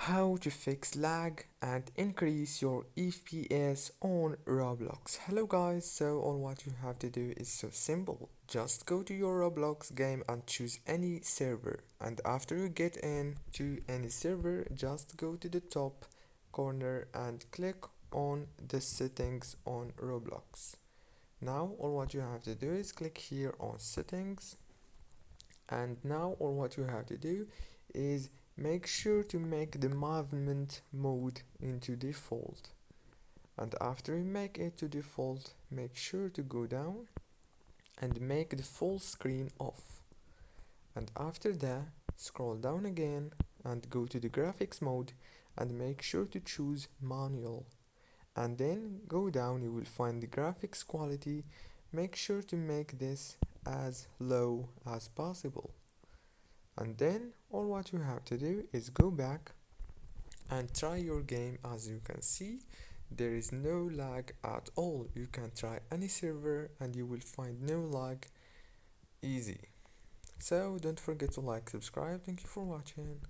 How to fix lag and increase your FPS on Roblox. Hello guys, so all what you have to do is so simple. Just go to your Roblox game and choose any server, and after you get in to any server, just go to the top corner and click on the settings on Roblox. Now all what you have to do is click here on settings, and now all what you have to do is make sure to make the movement mode into default, and after you make it to default, make sure to go down and make the full screen off, and after that scroll down again and go to the graphics mode and make sure to choose manual, and then go down, you will find the graphics quality. Make sure to make this as low as possible, and then all what you have to do is go back and try your game. As you can see, there is no lag at all. You can try any server and you will find no lag, easy. So don't forget to like, subscribe. Thank you for watching.